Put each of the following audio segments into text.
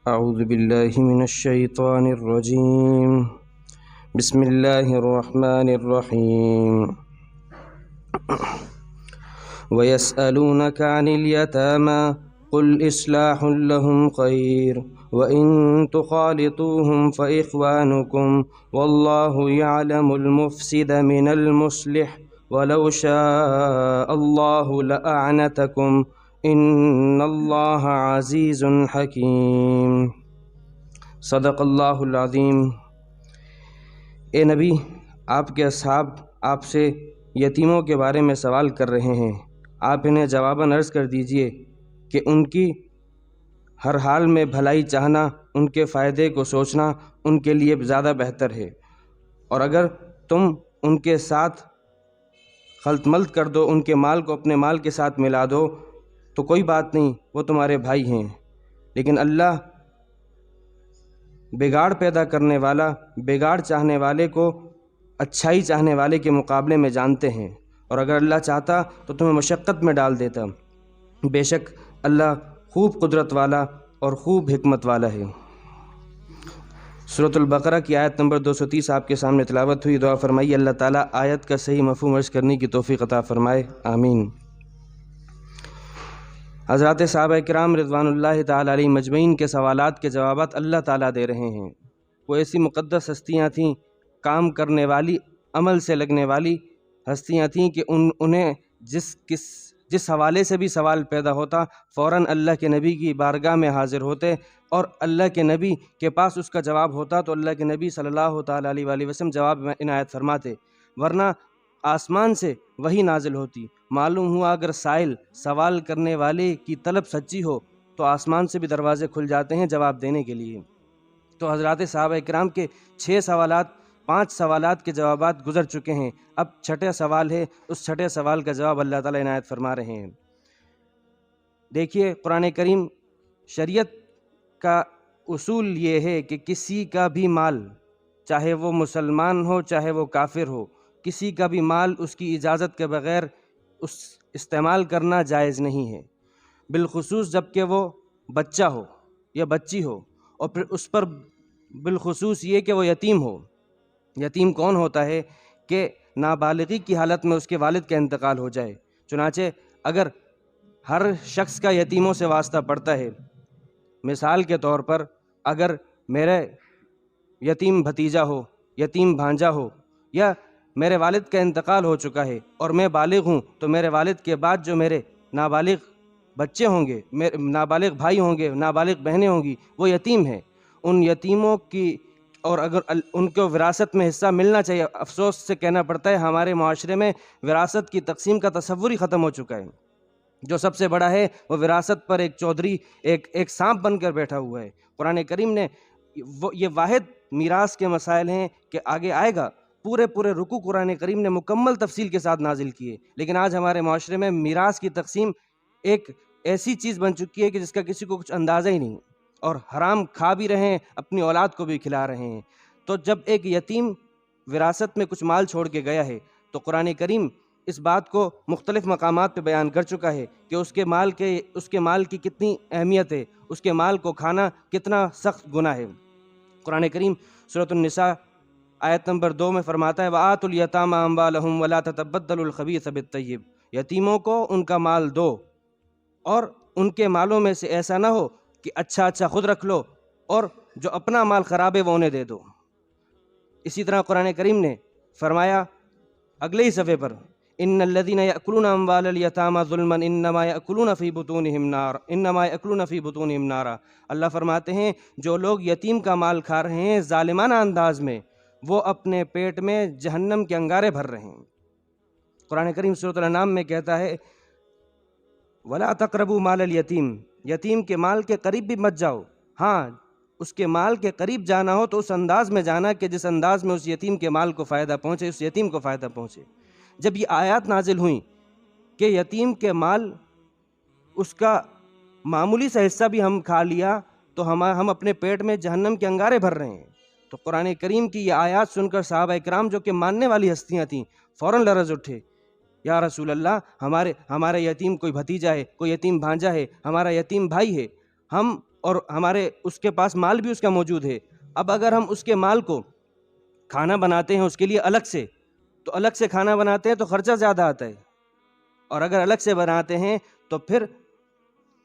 اعوذ باللہ من الشیطان الرجیم بسم اللہ الرحمن الرحیم وَيَسْأَلُونَكَ عَنِ الْيَتَامَى قُلْ إِصْلَاحٌ لَهُمْ خَيْرٌ وَإِن تُخَالِطُوهُمْ فَإِخْوَانُكُمْ وَاللَّهُ يَعْلَمُ الْمُفْسِدَ مِنَ الْمُصْلِحِ وَلَوْ شَاءَ اللَّهُ لَأَعْنَتَكُمْ إِنَّ اللَّهَ عَزِيزٌ حَكِيمٌ۔ صدق اللہ العظیم۔ اے نبی، آپ کے اصحاب آپ سے یتیموں کے بارے میں سوال کر رہے ہیں، آپ انہیں جواباً عرض کر دیجئے کہ ان کی ہر حال میں بھلائی چاہنا، ان کے فائدے کو سوچنا ان کے لیے زیادہ بہتر ہے، اور اگر تم ان کے ساتھ خلط ملط کر دو، ان کے مال کو اپنے مال کے ساتھ ملا دو تو کوئی بات نہیں، وہ تمہارے بھائی ہیں، لیکن اللہ بگاڑ پیدا کرنے والا بگاڑ چاہنے والے کو اچھائی چاہنے والے کے مقابلے میں جانتے ہیں، اور اگر اللہ چاہتا تو تمہیں مشقت میں ڈال دیتا۔ بے شک اللہ خوب قدرت والا اور خوب حکمت والا ہے۔ سورۃ البقرہ کی آیت نمبر 230 آپ کے سامنے تلاوت ہوئی۔ دعا فرمائیے اللہ تعالیٰ آیت کا صحیح مفہوم عرض کرنے کی توفیق عطا فرمائے، آمین۔ حضرات صحابہ کرام رضوان اللہ تعالیٰ علیہ مجمعین کے سوالات کے جوابات اللہ تعالیٰ دے رہے ہیں۔ وہ ایسی مقدس ہستیاں تھیں، کام کرنے والی، عمل سے لگنے والی ہستیاں تھیں کہ انہیں جس حوالے سے بھی سوال پیدا ہوتا فوراً اللہ کے نبی کی بارگاہ میں حاضر ہوتے، اور اللہ کے نبی کے پاس اس کا جواب ہوتا تو اللہ کے نبی صلی اللہ تعالیٰ علیہ وآلہ وسلم جواب عنایت فرماتے، ورنہ آسمان سے وحی نازل ہوتی۔ معلوم ہوا اگر سائل سوال کرنے والے کی طلب سچی ہو تو آسمان سے بھی دروازے کھل جاتے ہیں جواب دینے کے لیے۔ تو حضرات صحابہ کرام کے 5 سوالات کے جوابات گزر چکے ہیں، اب چھٹا سوال ہے، اس چھٹے سوال کا جواب اللہ تعالیٰ عنایت فرما رہے ہیں۔ دیکھیے قرآن کریم شریعت کا اصول یہ ہے کہ کسی کا بھی مال، چاہے وہ مسلمان ہو چاہے وہ کافر ہو، کسی کا بھی مال اس کی اجازت کے بغیر استعمال کرنا جائز نہیں ہے، بالخصوص جب کہ وہ بچہ ہو یا بچی ہو، اور پھر اس پر بالخصوص یہ کہ وہ یتیم ہو۔ یتیم کون ہوتا ہے کہ نابالغی کی حالت میں اس کے والد کا انتقال ہو جائے۔ چنانچہ اگر ہر شخص کا یتیموں سے واسطہ پڑتا ہے، مثال کے طور پر اگر میرے یتیم بھتیجا ہو، یتیم بھانجا ہو، یا میرے والد کا انتقال ہو چکا ہے اور میں بالغ ہوں، تو میرے والد کے بعد جو میرے نابالغ بچے ہوں گے، نابالغ بھائی ہوں گے، نابالغ بہنیں ہوں گی، وہ یتیم ہیں۔ ان یتیموں کی اور اگر ان کو وراثت میں حصہ ملنا چاہیے۔ افسوس سے کہنا پڑتا ہے ہمارے معاشرے میں وراثت کی تقسیم کا تصور ہی ختم ہو چکا ہے۔ جو سب سے بڑا ہے وہ وراثت پر ایک چودھری، ایک سانپ بن کر بیٹھا ہوا ہے۔ قرآن کریم نے یہ واحد میراث کے مسائل ہیں کہ آگے آئے گا، پورے رکوع قرآن کریم نے مکمل تفصیل کے ساتھ نازل کیے، لیکن آج ہمارے معاشرے میں میراث کی تقسیم ایک ایسی چیز بن چکی ہے کہ جس کا کسی کو کچھ اندازہ ہی نہیں، اور حرام کھا بھی رہے ہیں، اپنی اولاد کو بھی کھلا رہے ہیں۔ تو جب ایک یتیم وراثت میں کچھ مال چھوڑ کے گیا ہے تو قرآن کریم اس بات کو مختلف مقامات پہ بیان کر چکا ہے کہ اس کے مال کی کتنی اہمیت ہے، اس کے مال کو کھانا کتنا سخت گناہ ہے۔ قرآن کریم سورۃ النساء آیت نمبر 2 میں فرماتا ہے وَآتُوا الْيَتَامَى أَمْوَالَهُمْ وَلَا تَتَبَدَّلُوا الْخَبِيثَ بِالطَّيِّبِ، یتیموں کو ان کا مال دو، اور ان کے مالوں میں سے ایسا نہ ہو کہ اچھا خود رکھ لو اور جو اپنا مال خراب ہے وہ انہیں دے دو۔ اسی طرح قرآن کریم نے فرمایا اگلے ہی صفحے پر ان الذین یأکلون اموال الیتامی ظلما انما یأکلون فی بطونہم نارا، اللہ فرماتے ہیں جو لوگ یتیم کا مال کھا رہے ہیں ظالمانہ انداز میں، وہ اپنے پیٹ میں جہنم کے انگارے بھر رہے ہیں۔ قرآن کریم سورۃ الانعام میں کہتا ہے وَلَا تَقْرَبُوا مَالَ الْيَتِيمِ، یتیم کے مال کے قریب بھی مت جاؤ۔ ہاں، اس کے مال کے قریب جانا ہو تو اس انداز میں جانا کہ جس انداز میں اس یتیم کے مال کو فائدہ پہنچے، اس یتیم کو فائدہ پہنچے۔ جب یہ آیات نازل ہوئیں کہ یتیم کے مال اس کا معمولی سا حصہ بھی ہم کھا لیا تو ہم اپنے پیٹ میں جہنم کے انگارے بھر رہے ہیں، تو قرآن کریم کی یہ آیات سن کر صحابہ کرام جو کہ ماننے والی ہستیاں تھیں فوراً لرز اٹھے، یا رسول اللہ ہمارے یتیم کوئی بھتیجا ہے، کوئی یتیم بھانجا ہے، ہمارا یتیم بھائی ہے، ہم اور ہمارے اس کے پاس مال بھی اس کا موجود ہے. اب اگر ہم اس کے مال کو کھانا بناتے ہیں اس کے لیے الگ سے، تو الگ سے کھانا بناتے ہیں تو خرچہ زیادہ آتا ہے، اور اگر الگ سے بناتے ہیں تو پھر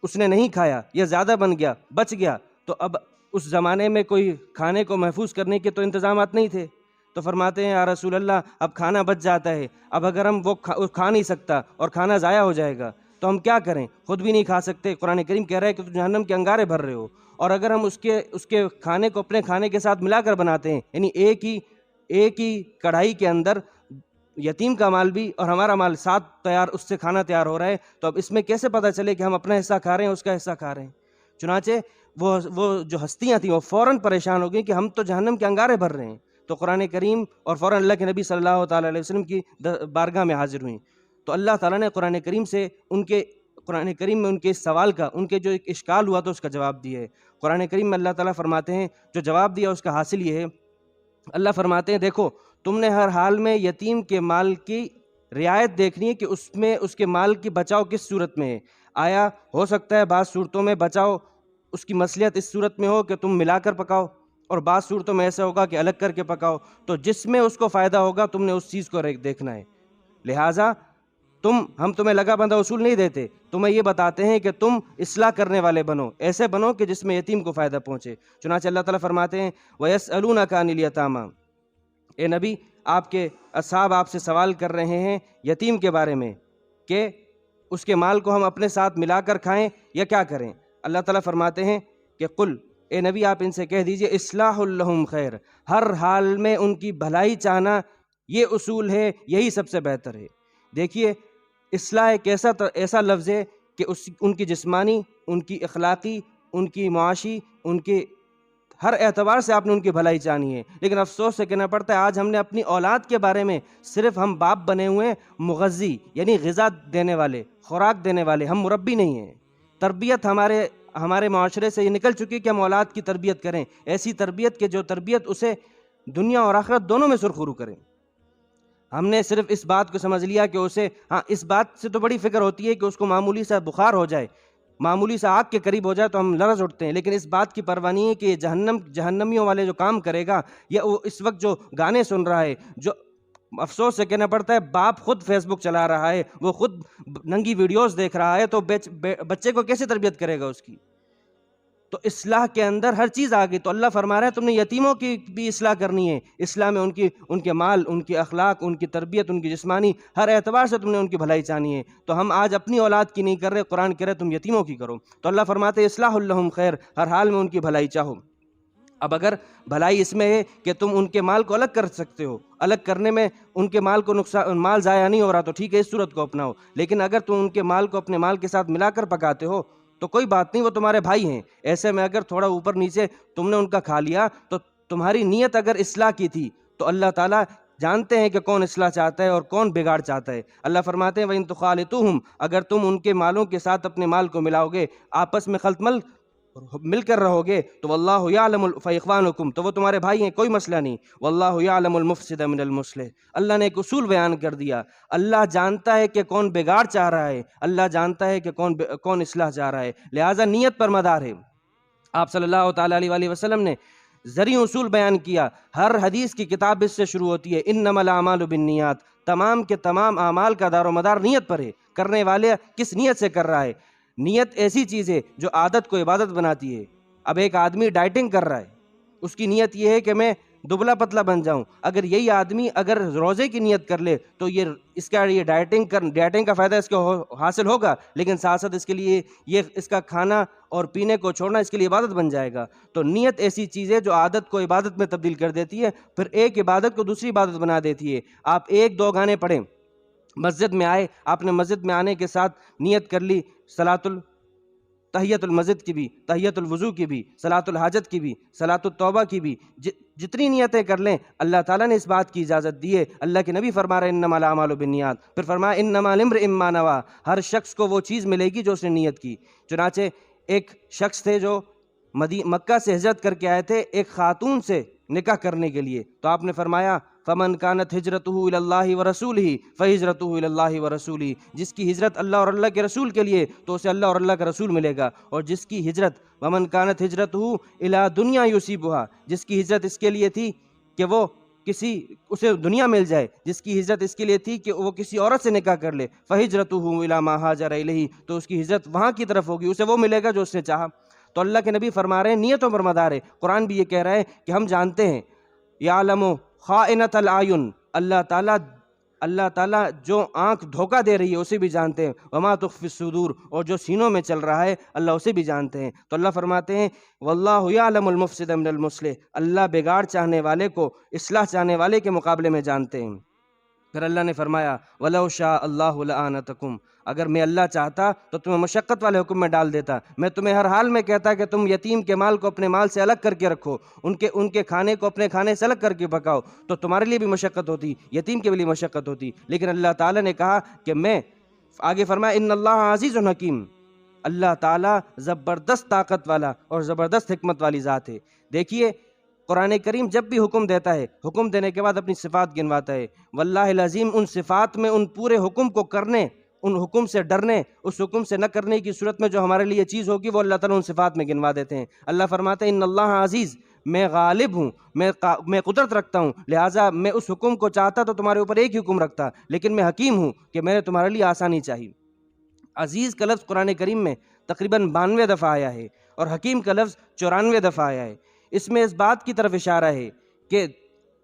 اس نے نہیں کھایا یا زیادہ بن گیا، بچ گیا، تو اب اس زمانے میں کوئی کھانے کو محفوظ کرنے کے تو انتظامات نہیں تھے. تو فرماتے ہیں یا رسول اللہ اب کھانا بچ جاتا ہے، اب اگر ہم وہ کھا نہیں سکتا اور کھانا ضائع ہو جائے گا تو ہم کیا کریں؟ خود بھی نہیں کھا سکتے. قرآن کریم کہہ رہا ہے کہ تم جہنم کے انگارے بھر رہے ہو. اور اگر ہم اس کے کھانے کو اپنے کھانے کے ساتھ ملا کر بناتے ہیں، یعنی ایک ہی کڑھائی کے اندر یتیم کا مال بھی اور ہمارا مال ساتھ تیار، اس سے کھانا تیار ہو رہا ہے، تو اب اس میں کیسے پتہ چلے کہ ہم اپنا حصہ کھا رہے ہیں اس کا حصہ کھا رہے ہیں؟ چنانچہ وہ جو ہستیاں تھیں وہ فوراً پریشان ہو گئیں کہ ہم تو جہنم کے انگارے بھر رہے ہیں. تو قرآن کریم اور فوراً اللہ کے نبی صلی اللہ تعالیٰ علیہ وسلم کی بارگاہ میں حاضر ہوئیں. تو اللہ تعالیٰ نے قرآن کریم میں ان کے اس سوال کا، ان کے جو ایک اشکال ہوا تو اس کا جواب دیا ہے. قرآن کریم میں اللہ تعالیٰ فرماتے ہیں، جو جواب دیا اس کا حاصل یہ ہے، اللہ فرماتے ہیں دیکھو تم نے ہر حال میں یتیم کے مال کی رعایت دیکھنی ہے کہ اس میں اس کے مال کی بچاؤ کس صورت میں ہے. آیا ہو سکتا ہے بعض صورتوں میں بچاؤ اس کی مصلحت اس صورت میں ہو کہ تم ملا کر پکاؤ، اور بعض صورتوں میں ایسا ہوگا کہ الگ کر کے پکاؤ. تو جس میں اس کو فائدہ ہوگا تم نے اس چیز کو دیکھنا ہے. لہٰذا ہم تمہیں لگا بندہ اصول نہیں دیتے، تمہیں یہ بتاتے ہیں کہ تم اصلاح کرنے والے بنو، ایسے بنو کہ جس میں یتیم کو فائدہ پہنچے. چنانچہ اللہ تعالیٰ فرماتے ہیں وَيَسْأَلُونَكَ عَنِ الْيَتَامَىٰ، اے نبی آپ کے اصحاب آپ سے سوال کر رہے ہیں یتیم کے بارے میں کہ اس کے مال کو ہم اپنے ساتھ ملا کر کھائیں یا کیا کریں. اللہ تعالیٰ فرماتے ہیں کہ قل، اے نبی آپ ان سے کہہ دیجئے اصلاح لہم خیر، ہر حال میں ان کی بھلائی چاہنا یہ اصول ہے، یہی سب سے بہتر ہے. دیکھیے اصلاح ایک ایسا لفظ ہے کہ ان کی جسمانی، ان کی اخلاقی، ان کی معاشی، ان کے ہر اعتبار سے آپ نے ان کی بھلائی چاہنی ہے. لیکن افسوس سے کہنا پڑتا ہے آج ہم نے اپنی اولاد کے بارے میں صرف ہم باپ بنے ہوئے مغذی، یعنی غذا دینے والے، خوراک دینے والے، ہم مربی نہیں ہیں. تربیت ہمارے معاشرے سے یہ نکل چکی کہ ہم اولاد کی تربیت کریں، ایسی تربیت کہ جو تربیت اسے دنیا اور آخرت دونوں میں سرخرو کریں. ہم نے صرف اس بات کو سمجھ لیا کہ اسے، ہاں اس بات سے تو بڑی فکر ہوتی ہے کہ اس کو معمولی سا بخار ہو جائے، معمولی سا آگ کے قریب ہو جائے تو ہم لرز اٹھتے ہیں، لیکن اس بات کی پرواہ نہیں ہے کہ جہنمیوں والے جو کام کرے گا، یا وہ اس وقت جو گانے سن رہا ہے، جو افسوس سے کہنا پڑتا ہے باپ خود فیس بک چلا رہا ہے، وہ خود ننگی ویڈیوز دیکھ رہا ہے، تو بچے کو کیسے تربیت کرے گا اس کی؟ تو اصلاح کے اندر ہر چیز آ گئی. تو اللہ فرما رہا ہے تم نے یتیموں کی بھی اصلاح کرنی ہے. اصلاح میں ان کے مال، ان کے اخلاق، ان کی تربیت، ان کی جسمانی ہر اعتبار سے تم نے ان کی بھلائی چاہنی ہے. تو ہم آج اپنی اولاد کی نہیں کر رہے، قرآن کہہ رہے تم یتیموں کی کرو. تو اللہ فرماتے اصلاح لہم خیر، ہر حال میں ان کی بھلائی چاہو. اب اگر بھلائی اس میں ہے کہ تم ان کے مال کو الگ کر سکتے ہو، الگ کرنے میں ان کے مال کو مال ضائع نہیں ہو رہا تو ٹھیک ہے، اس صورت کو اپناؤ. لیکن اگر تم ان کے مال کو اپنے مال کے ساتھ ملا کر پکاتے ہو تو کوئی بات نہیں، وہ تمہارے بھائی ہیں. ایسے میں اگر تھوڑا اوپر نیچے تم نے ان کا کھا لیا تو تمہاری نیت اگر اصلاح کی تھی تو اللہ تعالیٰ جانتے ہیں کہ کون اصلاح چاہتا ہے اور کون بگاڑ چاہتا ہے. اللہ فرماتے ہیں وَإِن تُخَالِطُوهُمْ، اگر تم ان کے مالوں کے ساتھ اپنے مال کو ملاؤ گے، آپس میں مل کر رہو گے، تو واللہ یعلم فاخوانکم، تو وہ تمہارے بھائی ہیں، کوئی مسئلہ نہیں. واللہ یعلم المفسد من المصلح، اللہ نے ایک اصول بیان کر دیا. اللہ جانتا ہے کہ کون بگاڑ چاہ رہا ہے، اللہ جانتا ہے کہ کون اصلاح چاہ رہا ہے. لہٰذا نیت پر مدار ہے. آپ صلی اللہ تعالیٰ علیہ وسلم نے زرعی اصول بیان کیا. ہر حدیث کی کتاب اس سے شروع ہوتی ہے انما الاعمال بالنیات، تمام کے تمام اعمال کا دار و مدار نیت پر ہے. کرنے والے کس نیت سے کر رہا ہے. نیت ایسی چیز ہے جو عادت کو عبادت بناتی ہے. اب ایک آدمی ڈائٹنگ کر رہا ہے، اس کی نیت یہ ہے کہ میں دبلا پتلا بن جاؤں. اگر یہی آدمی اگر روزے کی نیت کر لے تو یہ ڈائٹنگ کا فائدہ اس کو حاصل ہوگا، لیکن ساتھ ساتھ اس کے لیے اس کا کھانا اور پینے کو چھوڑنا اس کے لیے عبادت بن جائے گا. تو نیت ایسی چیز ہے جو عادت کو عبادت میں تبدیل کر دیتی ہے، پھر ایک عبادت کو دوسری عبادت بنا دیتی ہے. آپ 1-2 گانے پڑھیں، مسجد میں آئے، آپ نے مسجد میں آنے کے ساتھ نیت کر لی تحیت المسجد کی بھی، تحیت الوضو کی بھی، صلاۃ الحاجت کی بھی، صلاۃ التوبہ کی بھی، جتنی نیتیں کر لیں اللہ تعالیٰ نے اس بات کی اجازت دی ہے. اللہ کے نبی فرما رہے ہیں انما الاعمال بالنیات، پھر فرمایا انما لامرئ ما نویٰ، ہر شخص کو وہ چیز ملے گی جو اس نے نیت کی. چنانچہ ایک شخص تھے جو مکہ سے ہجرت کر کے آئے تھے ایک خاتون سے نکاح کرنے کے لیے، تو آپ نے فرمایا فمن کانت ہجرتہ الی اللہ ورسولہ فہجرتہ الی اللہ ورسولہ، جس کی ہجرت اللہ اور اللہ کے رسول کے لیے تو اسے اللہ اور اللہ کا رسول ملے گا، اور جس کی ہجرت ومن کانت ہجرتہ الی دنیا یصیبھا، جس کی ہجرت اس کے لیے تھی کہ وہ اسے دنیا مل جائے، جس کی ہجرت اس کے لیے تھی کہ وہ کسی عورت سے نکاح کر لے، فہجرتہ الی ما ہاجر الیہ، تو اس کی ہجرت وہاں کی طرف ہوگی، اسے وہ ملے گا جو اس نے چاہا۔ تو اللہ کے نبی فرما رہے ہیں نیتوں پر مدار ہے۔ قرآن بھی یہ کہہ رہا ہے کہ ہم جانتے ہیں، یعلم خائنۃ الاعین، اللہ تعالیٰ جو آنکھ دھوکہ دے رہی ہے اسے بھی جانتے ہیں، وما تخفی الصدور، اور جو سینوں میں چل رہا ہے اللہ اسے بھی جانتے ہیں۔ تو اللہ فرماتے ہیں واللہ یعلم المفسد من المصلح، اللہ بگاڑ چاہنے والے کو اصلاح چاہنے والے کے مقابلے میں جانتے ہیں۔ پھر اللہ نے فرمایا وَلَوْ شَاءَ اللَّهُ لَأَعْنَتَكُمْ، اگر میں اللہ چاہتا تو تمہیں مشقت والے حکم میں ڈال دیتا، میں تمہیں ہر حال میں کہتا کہ تم یتیم کے مال کو اپنے مال سے الگ کر کے رکھو، ان کے کھانے کو اپنے کھانے سے الگ کر کے پکاؤ، تو تمہارے لیے بھی مشقت ہوتی، یتیم کے لیے مشقت ہوتی، لیکن اللہ تعالیٰ نے کہا کہ میں، آگے فرمایا ان اللہ عزیز حکیم، اللہ تعالیٰ زبردست طاقت والا اور زبردست حکمت والی ذات ہے۔ دیکھیے قرآن کریم جب بھی حکم دیتا ہے، حکم دینے کے بعد اپنی صفات گنواتا ہے، واللہ العظیم ان صفات میں ان پورے حکم کو کرنے، ان حکم سے ڈرنے، اس حکم سے نہ کرنے کی صورت میں جو ہمارے لیے چیز ہوگی وہ اللہ تعالیٰ ان صفات میں گنوا دیتے ہیں۔ اللہ فرماتے ہیں ان اللہ عزیز، میں غالب ہوں، میں قدرت رکھتا ہوں، لہٰذا میں اس حکم کو چاہتا تو تمہارے اوپر ایک ہی حکم رکھتا، لیکن میں حکیم ہوں کہ میں نے تمہارے لیے آسانی چاہی۔ عزیز کا لفظ قرآن کریم میں تقریباً 92 دفعہ آیا ہے، اور حکیم کا لفظ 94 دفعہ آیا ہے۔ اس میں اس بات کی طرف اشارہ ہے کہ،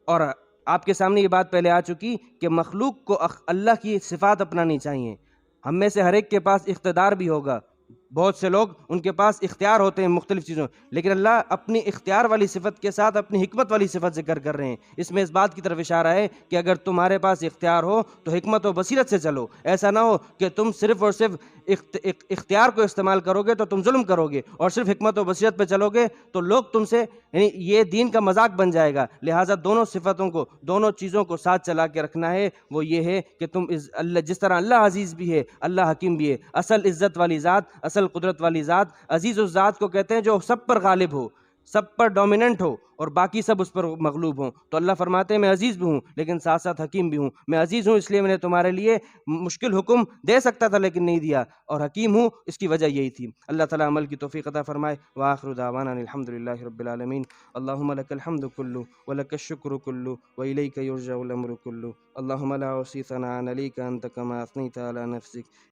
اور آپ کے سامنے یہ بات پہلے آ چکی کہ مخلوق کو اللہ کی صفات اپنانی چاہیے۔ ہم میں سے ہر ایک کے پاس اقتدار بھی ہوگا، بہت سے لوگ ان کے پاس اختیار ہوتے ہیں مختلف چیزوں، لیکن اللہ اپنی اختیار والی صفت کے ساتھ اپنی حکمت والی صفت ذکر کر رہے ہیں۔ اس میں اس بات کی طرف اشارہ ہے کہ اگر تمہارے پاس اختیار ہو تو حکمت و بصیرت سے چلو، ایسا نہ ہو کہ تم صرف اور صرف اختیار کو استعمال کرو گے تو تم ظلم کرو گے، اور صرف حکمت و بصیرت پہ چلو گے تو لوگ تم سے، یعنی یہ دین کا مذاق بن جائے گا۔ لہٰذا دونوں صفتوں کو، دونوں چیزوں کو ساتھ چلا کے رکھنا ہے۔ وہ یہ ہے کہ تم جس طرح اللہ عزیز بھی ہے اللہ حکیم بھی ہے، اصل عزت والی ذات، اصل قدرت والی ذات، عزیز اس ذات کو کہتے ہیں جو سب پر غالب ہو، سب پر ڈومیننٹ ہو، اور باقی سب اس پر مغلوب ہوں۔ تو اللہ فرماتے ہیں میں عزیز بھی ہوں لیکن ساتھ ساتھ حکیم بھی ہوں۔ میں عزیز ہوں اس لیے میں نے تمہارے لیے مشکل حکم دے سکتا تھا لیکن نہیں دیا، اور حکیم ہوں اس کی وجہ یہی تھی۔ اللہ تعالیٰ عمل کی توفیق عطا فرمائے۔ وآخر دعوانا الحمد للہ رب العالمین۔ اللہم لک الحمد کلہ ولک الشکر کلہ وإلیک یرجع الامر کلہ۔ اللہم لا احصی ثناء علیک انت کما اثنیت علی نفسک۔